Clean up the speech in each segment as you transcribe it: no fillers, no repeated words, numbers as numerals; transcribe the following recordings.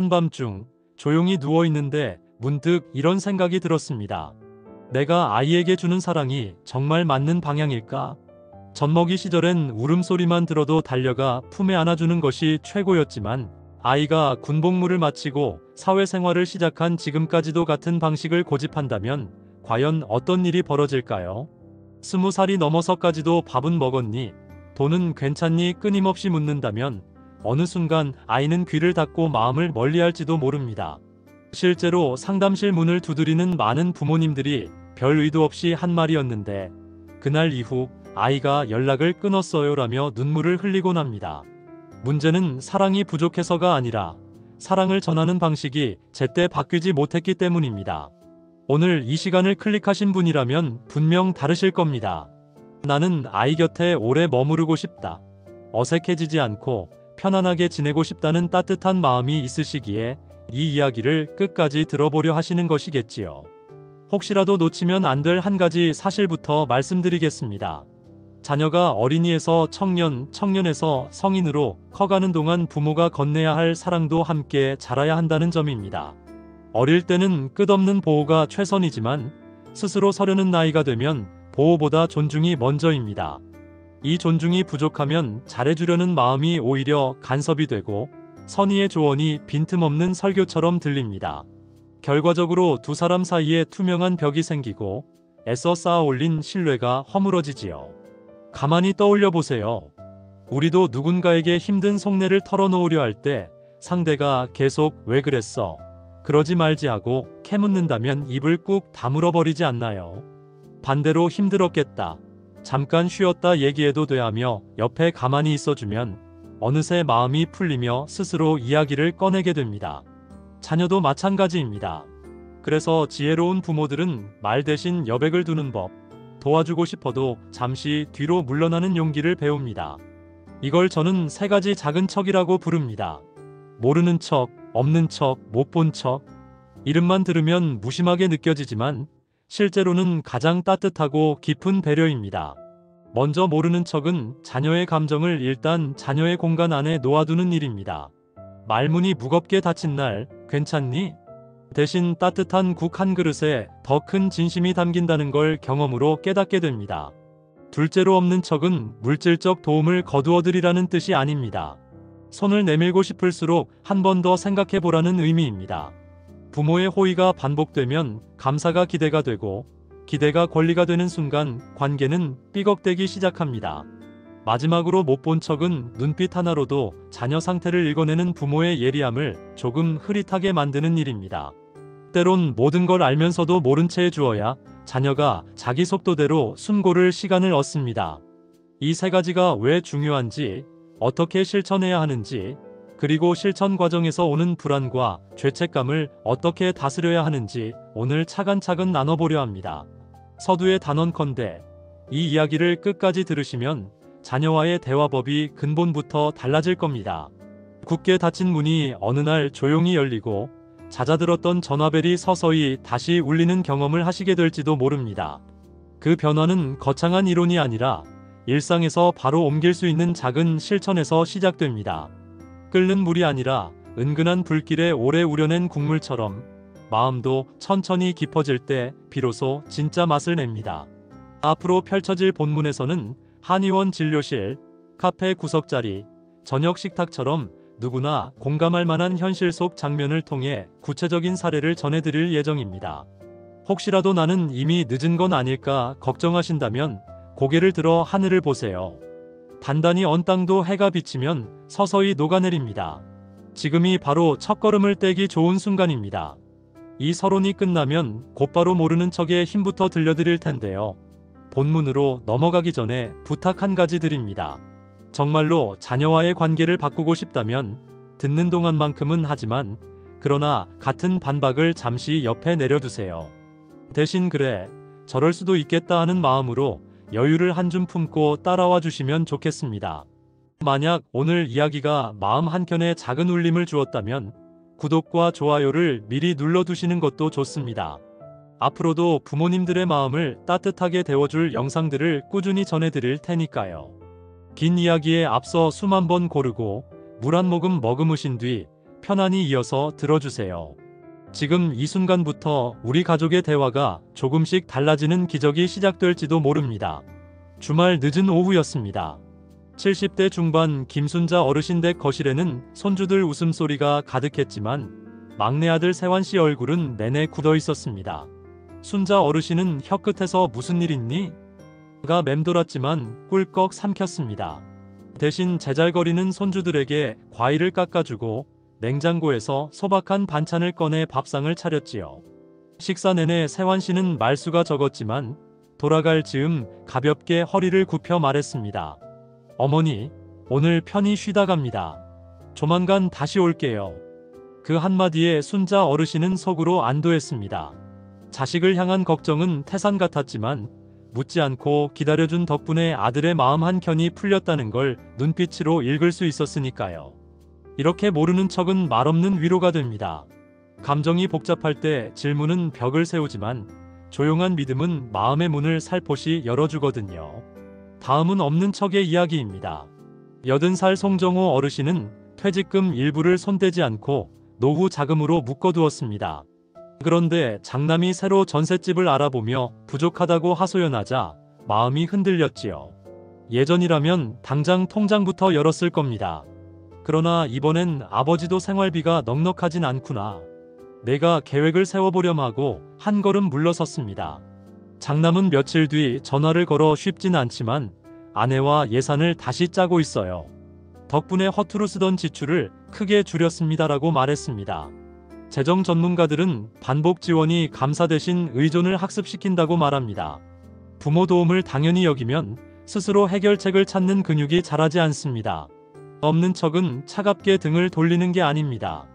한밤중 조용히 누워있는데 문득 이런 생각이 들었습니다. 내가 아이에게 주는 사랑이 정말 맞는 방향일까? 젖먹이 시절엔 울음소리만 들어도 달려가 품에 안아주는 것이 최고였지만 아이가 군복무를 마치고 사회생활을 시작한 지금까지도 같은 방식을 고집한다면 과연 어떤 일이 벌어질까요? 20살이 넘어서까지도 밥은 먹었니? 돈은 괜찮니? 끊임없이 묻는다면 어느 순간 아이는 귀를 닫고 마음을 멀리할지도 모릅니다. 실제로 상담실 문을 두드리는 많은 부모님들이 별 의도 없이 한 말이었는데 그날 이후 아이가 연락을 끊었어요라며 눈물을 흘리곤 합니다. 문제는 사랑이 부족해서가 아니라 사랑을 전하는 방식이 제때 바뀌지 못했기 때문입니다. 오늘 이 시간을 클릭하신 분이라면 분명 다르실 겁니다. 나는 아이 곁에 오래 머무르고 싶다. 어색해지지 않고 편안하게 지내고 싶다는 따뜻한 마음이 있으시기에 이 이야기를 끝까지 들어보려 하시는 것이겠지요. 혹시라도 놓치면 안 될 한 가지 사실부터 말씀드리겠습니다. 자녀가 어린이에서 청년, 청년에서 성인으로 커가는 동안 부모가 건네야 할 사랑도 함께 자라야 한다는 점입니다. 어릴 때는 끝없는 보호가 최선이지만 스스로 서려는 나이가 되면 보호보다 존중이 먼저입니다. 이 존중이 부족하면 잘해주려는 마음이 오히려 간섭이 되고 선의의 조언이 빈틈없는 설교처럼 들립니다. 결과적으로 두 사람 사이에 투명한 벽이 생기고 애써 쌓아 올린 신뢰가 허물어지지요. 가만히 떠올려 보세요. 우리도 누군가에게 힘든 속내를 털어놓으려 할 때 상대가 계속 왜 그랬어? 그러지 말지 하고 캐묻는다면 입을 꾹 다물어 버리지 않나요? 반대로 힘들었겠다. 잠깐 쉬었다 얘기해도 돼 하며 옆에 가만히 있어주면 어느새 마음이 풀리며 스스로 이야기를 꺼내게 됩니다. 자녀도 마찬가지입니다. 그래서 지혜로운 부모들은 말 대신 여백을 두는 법, 도와주고 싶어도 잠시 뒤로 물러나는 용기를 배웁니다. 이걸 저는 세 가지 작은 척이라고 부릅니다. 모르는 척, 없는 척, 못 본 척. 이름만 들으면 무심하게 느껴지지만 실제로는 가장 따뜻하고 깊은 배려입니다. 먼저 모르는 척은 자녀의 감정을 일단 자녀의 공간 안에 놓아두는 일입니다. 말문이 무겁게 닫힌 날, 괜찮니? 대신 따뜻한 국 한 그릇에 더 큰 진심이 담긴다는 걸 경험으로 깨닫게 됩니다. 둘째로 없는 척은 물질적 도움을 거두어드리라는 뜻이 아닙니다. 손을 내밀고 싶을수록 한 번 더 생각해 보라는 의미입니다. 부모의 호의가 반복되면 감사가 기대가 되고 기대가 권리가 되는 순간 관계는 삐걱대기 시작합니다. 마지막으로 못 본 척은 눈빛 하나로도 자녀 상태를 읽어내는 부모의 예리함을 조금 흐릿하게 만드는 일입니다. 때론 모든 걸 알면서도 모른 채 해주어야 자녀가 자기 속도대로 숨고를 시간을 얻습니다. 이 세 가지가 왜 중요한지, 어떻게 실천해야 하는지, 그리고 실천 과정에서 오는 불안과 죄책감을 어떻게 다스려야 하는지 오늘 차근차근 나눠보려 합니다. 서두에 단언컨대 이 이야기를 끝까지 들으시면 자녀와의 대화법이 근본부터 달라질 겁니다. 굳게 닫힌 문이 어느 날 조용히 열리고 잦아들었던 전화벨이 서서히 다시 울리는 경험을 하시게 될지도 모릅니다. 그 변화는 거창한 이론이 아니라 일상에서 바로 옮길 수 있는 작은 실천에서 시작됩니다. 끓는 물이 아니라 은근한 불길에 오래 우려낸 국물처럼 마음도 천천히 깊어질 때 비로소 진짜 맛을 냅니다. 앞으로 펼쳐질 본문에서는 한의원 진료실, 카페 구석자리, 저녁 식탁처럼 누구나 공감할 만한 현실 속 장면을 통해 구체적인 사례를 전해드릴 예정입니다. 혹시라도 나는 이미 늦은 건 아닐까 걱정하신다면 고개를 들어 하늘을 보세요. 단단히 언 땅도 해가 비치면 서서히 녹아내립니다. 지금이 바로 첫걸음을 떼기 좋은 순간입니다. 이 서론이 끝나면 곧바로 모르는 척의 힘부터 들려드릴 텐데요. 본문으로 넘어가기 전에 부탁 한 가지 드립니다. 정말로 자녀와의 관계를 바꾸고 싶다면 듣는 동안만큼은 하지만 그러나 같은 반박을 잠시 옆에 내려두세요. 대신 그래, 저럴 수도 있겠다 하는 마음으로 여유를 한 줌 품고 따라와 주시면 좋겠습니다. 만약 오늘 이야기가 마음 한켠에 작은 울림을 주었다면 구독과 좋아요를 미리 눌러두시는 것도 좋습니다. 앞으로도 부모님들의 마음을 따뜻하게 데워줄 영상들을 꾸준히 전해드릴 테니까요. 긴 이야기에 앞서 숨 한 번 고르고 물 한 모금 머금으신 뒤 편안히 이어서 들어주세요. 지금 이 순간부터 우리 가족의 대화가 조금씩 달라지는 기적이 시작될지도 모릅니다. 주말 늦은 오후였습니다. 70대 중반 김순자 어르신 댁 거실에는 손주들 웃음소리가 가득했지만 막내 아들 세환 씨 얼굴은 내내 굳어 있었습니다. 순자 어르신은 혀끝에서 무슨 일 있니? 가 맴돌았지만 꿀꺽 삼켰습니다. 대신 제잘거리는 손주들에게 과일을 깎아주고 냉장고에서 소박한 반찬을 꺼내 밥상을 차렸지요. 식사 내내 세환 씨는 말수가 적었지만 돌아갈 즈음 가볍게 허리를 굽혀 말했습니다. 어머니, 오늘 편히 쉬다 갑니다. 조만간 다시 올게요. 그 한마디에 순자 어르신은 속으로 안도했습니다. 자식을 향한 걱정은 태산 같았지만 묻지 않고 기다려준 덕분에 아들의 마음 한켠이 풀렸다는 걸 눈빛으로 읽을 수 있었으니까요. 이렇게 모르는 척은 말없는 위로가 됩니다. 감정이 복잡할 때 질문은 벽을 세우지만 조용한 믿음은 마음의 문을 살포시 열어주거든요. 다음은 없는 척의 이야기입니다. 80살 송정호 어르신은 퇴직금 일부를 손대지 않고 노후 자금으로 묶어두었습니다. 그런데 장남이 새로 전셋집을 알아보며 부족하다고 하소연하자 마음이 흔들렸지요. 예전이라면 당장 통장부터 열었을 겁니다. 그러나 이번엔 아버지도 생활비가 넉넉하진 않구나. 내가 계획을 세워보렴 하고 한 걸음 물러섰습니다. 장남은 며칠 뒤 전화를 걸어 쉽진 않지만 아내와 예산을 다시 짜고 있어요. 덕분에 허투루 쓰던 지출을 크게 줄였습니다라고 말했습니다. 재정 전문가들은 반복 지원이 감사 대신 의존을 학습시킨다고 말합니다. 부모 도움을 당연히 여기면 스스로 해결책을 찾는 근육이 자라지 않습니다. 없는 척은 차갑게 등을 돌리는 게 아닙니다.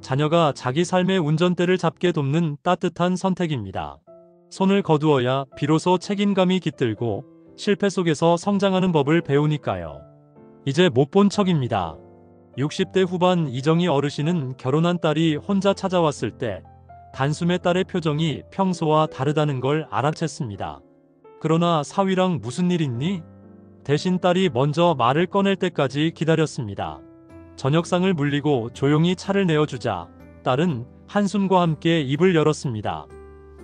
자녀가 자기 삶의 운전대를 잡게 돕는 따뜻한 선택입니다. 손을 거두어야 비로소 책임감이 깃들고 실패 속에서 성장하는 법을 배우니까요. 이제 못 본 척입니다. 60대 후반 이정희 어르신은 결혼한 딸이 혼자 찾아왔을 때 단숨에 딸의 표정이 평소와 다르다는 걸 알아챘습니다. 그러나 사위랑 무슨 일 있니? 대신 딸이 먼저 말을 꺼낼 때까지 기다렸습니다. 저녁상을 물리고 조용히 차를 내어주자 딸은 한숨과 함께 입을 열었습니다.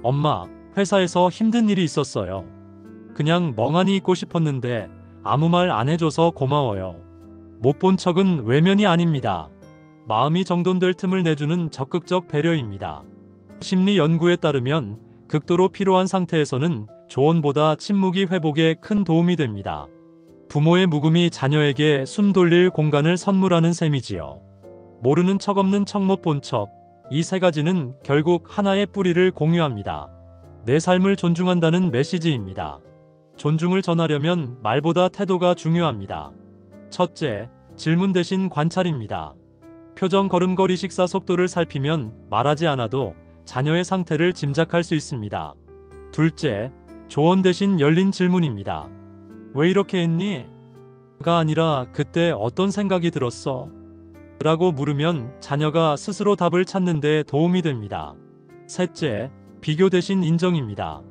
엄마, 회사에서 힘든 일이 있었어요. 그냥 멍하니 있고 싶었는데 아무 말 안 해줘서 고마워요. 못 본 척은 외면이 아닙니다. 마음이 정돈될 틈을 내주는 적극적 배려입니다. 심리 연구에 따르면 극도로 피로한 상태에서는 조언보다 침묵이 회복에 큰 도움이 됩니다. 부모의 묵음이 자녀에게 숨 돌릴 공간을 선물하는 셈이지요. 모르는 척 없는 척 못 본 척, 이 세 가지는 결국 하나의 뿌리를 공유합니다. 내 삶을 존중한다는 메시지입니다. 존중을 전하려면 말보다 태도가 중요합니다. 첫째, 질문 대신 관찰입니다. 표정, 걸음걸이, 식사 속도를 살피면 말하지 않아도 자녀의 상태를 짐작할 수 있습니다. 둘째, 조언 대신 열린 질문입니다. 왜 이렇게 했니? 가 아니라 그때 어떤 생각이 들었어? 라고 물으면 자녀가 스스로 답을 찾는 데 도움이 됩니다. 셋째, 비교 대신 인정입니다.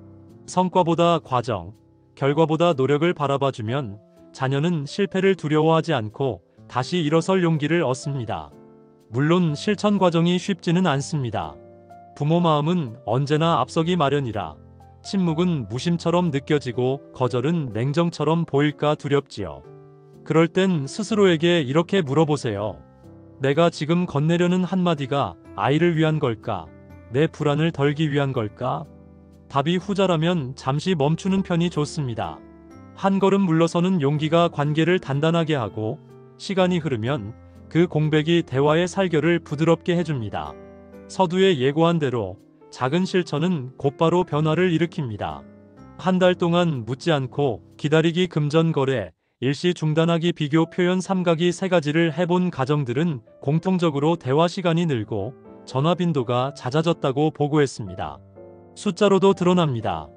성과보다 과정, 결과보다 노력을 바라봐주면 자녀는 실패를 두려워하지 않고 다시 일어설 용기를 얻습니다. 물론 실천 과정이 쉽지는 않습니다. 부모 마음은 언제나 앞서기 마련이라 침묵은 무심처럼 느껴지고 거절은 냉정처럼 보일까 두렵지요. 그럴 땐 스스로에게 이렇게 물어보세요. 내가 지금 건네려는 한마디가 아이를 위한 걸까? 내 불안을 덜기 위한 걸까? 답이 후자라면 잠시 멈추는 편이 좋습니다. 한 걸음 물러서는 용기가 관계를 단단하게 하고 시간이 흐르면 그 공백이 대화의 살결을 부드럽게 해줍니다. 서두에 예고한 대로 작은 실천은 곧바로 변화를 일으킵니다. 한 달 동안 묻지 않고 기다리기, 금전 거래, 일시 중단하기, 비교, 표현, 삼가기 세 가지를 해본 가정들은 공통적으로 대화 시간이 늘고 전화 빈도가 잦아졌다고 보고했습니다. 숫자로도 드러납니다.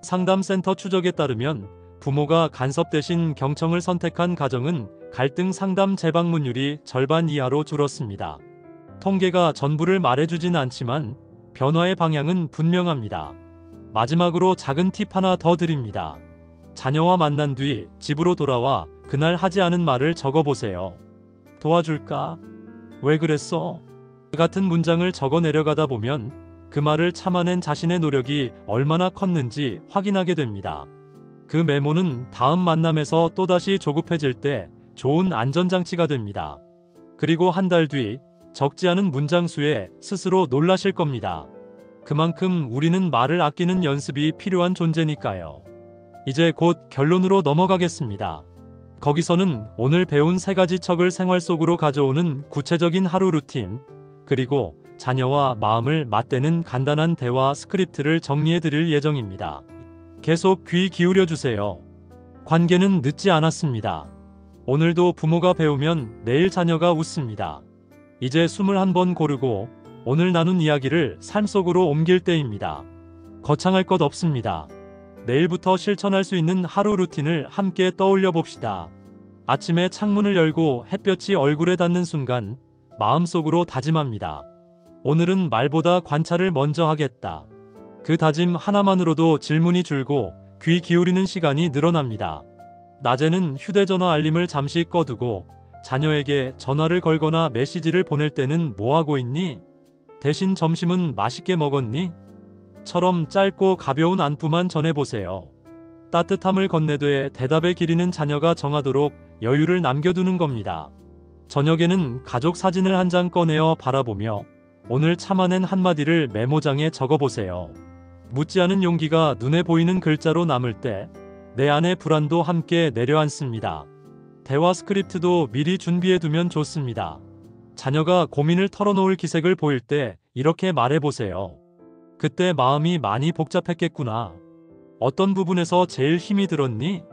상담센터 추적에 따르면 부모가 간섭 대신 경청을 선택한 가정은 갈등 상담 재방문율이 절반 이하로 줄었습니다. 통계가 전부를 말해주진 않지만 변화의 방향은 분명합니다. 마지막으로 작은 팁 하나 더 드립니다. 자녀와 만난 뒤 집으로 돌아와 그날 하지 않은 말을 적어보세요. 도와줄까? 왜 그랬어? 같은 문장을 적어 내려가다 보면 그 말을 참아낸 자신의 노력이 얼마나 컸는지 확인하게 됩니다. 그 메모는 다음 만남에서 또다시 조급해질 때 좋은 안전장치가 됩니다. 그리고 한 달 뒤 적지 않은 문장 수에 스스로 놀라실 겁니다. 그만큼 우리는 말을 아끼는 연습이 필요한 존재니까요. 이제 곧 결론으로 넘어가겠습니다. 거기서는 오늘 배운 3가지 척을 생활 속으로 가져오는 구체적인 하루 루틴, 그리고 자녀와 마음을 맞대는 간단한 대화 스크립트를 정리해 드릴 예정입니다. 계속 귀 기울여 주세요. 관계는 늦지 않았습니다. 오늘도 부모가 배우면 내일 자녀가 웃습니다. 이제 21번 고르고 오늘 나눈 이야기를 삶 속으로 옮길 때입니다. 거창할 것 없습니다. 내일부터 실천할 수 있는 하루 루틴을 함께 떠올려 봅시다. 아침에 창문을 열고 햇볕이 얼굴에 닿는 순간 마음속으로 다짐합니다. 오늘은 말보다 관찰을 먼저 하겠다. 그 다짐 하나만으로도 질문이 줄고 귀 기울이는 시간이 늘어납니다. 낮에는 휴대전화 알림을 잠시 꺼두고 자녀에게 전화를 걸거나 메시지를 보낼 때는 뭐 하고 있니? 대신 점심은 맛있게 먹었니? 처럼 짧고 가벼운 안부만 전해보세요. 따뜻함을 건네되 대답의 길이는 자녀가 정하도록 여유를 남겨두는 겁니다. 저녁에는 가족 사진을 한 장 꺼내어 바라보며 오늘 참아낸 한마디를 메모장에 적어보세요. 묻지 않은 용기가 눈에 보이는 글자로 남을 때 내 안의 불안도 함께 내려앉습니다. 대화 스크립트도 미리 준비해두면 좋습니다. 자녀가 고민을 털어놓을 기색을 보일 때 이렇게 말해보세요. 그때 마음이 많이 복잡했겠구나. 어떤 부분에서 제일 힘이 들었니?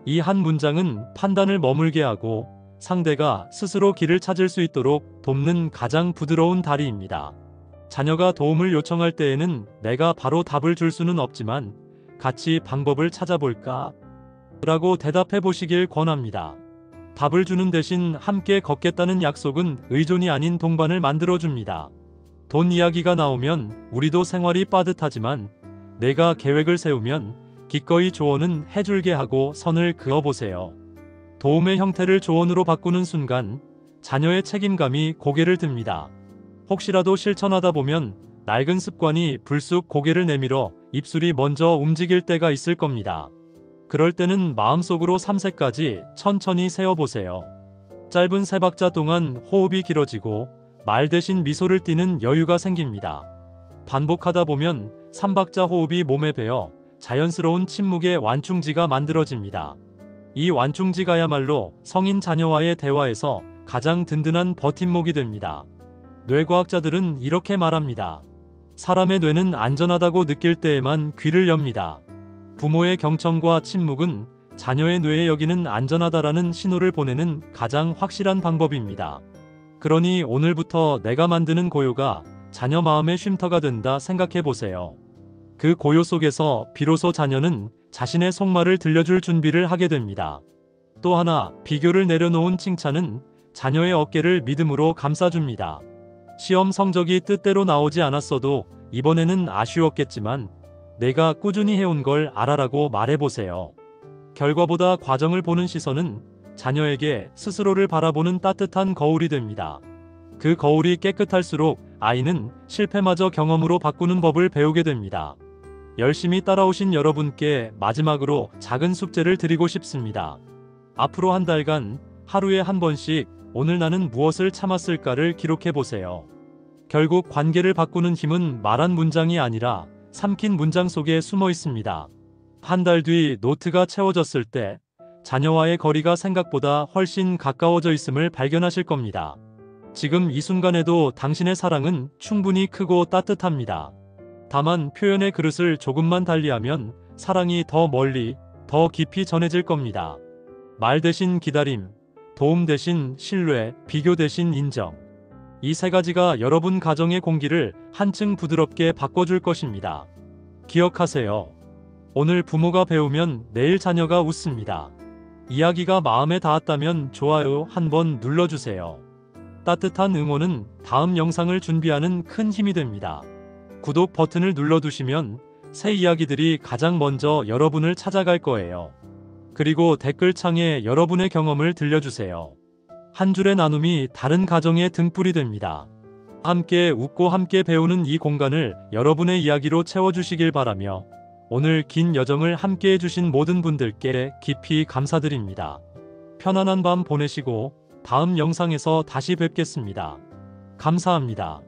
이 한 문장은 판단을 머물게 하고 상대가 스스로 길을 찾을 수 있도록 돕는 가장 부드러운 다리입니다. 자녀가 도움을 요청할 때에는 내가 바로 답을 줄 수는 없지만 같이 방법을 찾아볼까? 라고 대답해 보시길 권합니다. 답을 주는 대신 함께 걷겠다는 약속은 의존이 아닌 동반을 만들어줍니다. 돈 이야기가 나오면 우리도 생활이 빠듯하지만 내가 계획을 세우면 기꺼이 조언은 해줄게 하고 선을 그어보세요. 도움의 형태를 조언으로 바꾸는 순간 자녀의 책임감이 고개를 듭니다. 혹시라도 실천하다 보면 낡은 습관이 불쑥 고개를 내밀어 입술이 먼저 움직일 때가 있을 겁니다. 그럴 때는 마음속으로 3세까지 천천히 세어보세요. 짧은 3박자 동안 호흡이 길어지고 말 대신 미소를 띠는 여유가 생깁니다. 반복하다 보면 3박자 호흡이 몸에 배어 자연스러운 침묵의 완충지가 만들어집니다. 이 완충지가야말로 성인 자녀와의 대화에서 가장 든든한 버팀목이 됩니다. 뇌과학자들은 이렇게 말합니다. 사람의 뇌는 안전하다고 느낄 때에만 귀를 엽니다. 부모의 경청과 침묵은 자녀의 뇌에 여기는 안전하다라는 신호를 보내는 가장 확실한 방법입니다. 그러니 오늘부터 내가 만드는 고요가 자녀 마음의 쉼터가 된다 생각해 보세요. 그 고요 속에서 비로소 자녀는 자신의 속말을 들려줄 준비를 하게 됩니다. 또 하나, 비교를 내려놓은 칭찬은 자녀의 어깨를 믿음으로 감싸줍니다. 시험 성적이 뜻대로 나오지 않았어도 이번에는 아쉬웠겠지만 내가 꾸준히 해온 걸 알아라고 말해보세요. 결과보다 과정을 보는 시선은 자녀에게 스스로를 바라보는 따뜻한 거울이 됩니다. 그 거울이 깨끗할수록 아이는 실패마저 경험으로 바꾸는 법을 배우게 됩니다. 열심히 따라오신 여러분께 마지막으로 작은 숙제를 드리고 싶습니다. 앞으로 한 달간 하루에 한 번씩 오늘 나는 무엇을 참았을까를 기록해 보세요. 결국 관계를 바꾸는 힘은 말한 문장이 아니라 삼킨 문장 속에 숨어 있습니다. 한 달 뒤 노트가 채워졌을 때 자녀와의 거리가 생각보다 훨씬 가까워져 있음을 발견하실 겁니다. 지금 이 순간에도 당신의 사랑은 충분히 크고 따뜻합니다. 다만 표현의 그릇을 조금만 달리하면 사랑이 더 멀리, 더 깊이 전해질 겁니다. 말 대신 기다림, 도움 대신 신뢰, 비교 대신 인정. 이 3가지가 여러분 가정의 공기를 한층 부드럽게 바꿔줄 것입니다. 기억하세요. 오늘 부모가 배우면 내일 자녀가 웃습니다. 이야기가 마음에 닿았다면 좋아요 한번 눌러주세요. 따뜻한 응원은 다음 영상을 준비하는 큰 힘이 됩니다. 구독 버튼을 눌러두시면 새 이야기들이 가장 먼저 여러분을 찾아갈 거예요. 그리고 댓글창에 여러분의 경험을 들려주세요. 한 줄의 나눔이 다른 가정의 등불이 됩니다. 함께 웃고 함께 배우는 이 공간을 여러분의 이야기로 채워주시길 바라며 오늘 긴 여정을 함께 해주신 모든 분들께 깊이 감사드립니다. 편안한 밤 보내시고 다음 영상에서 다시 뵙겠습니다. 감사합니다.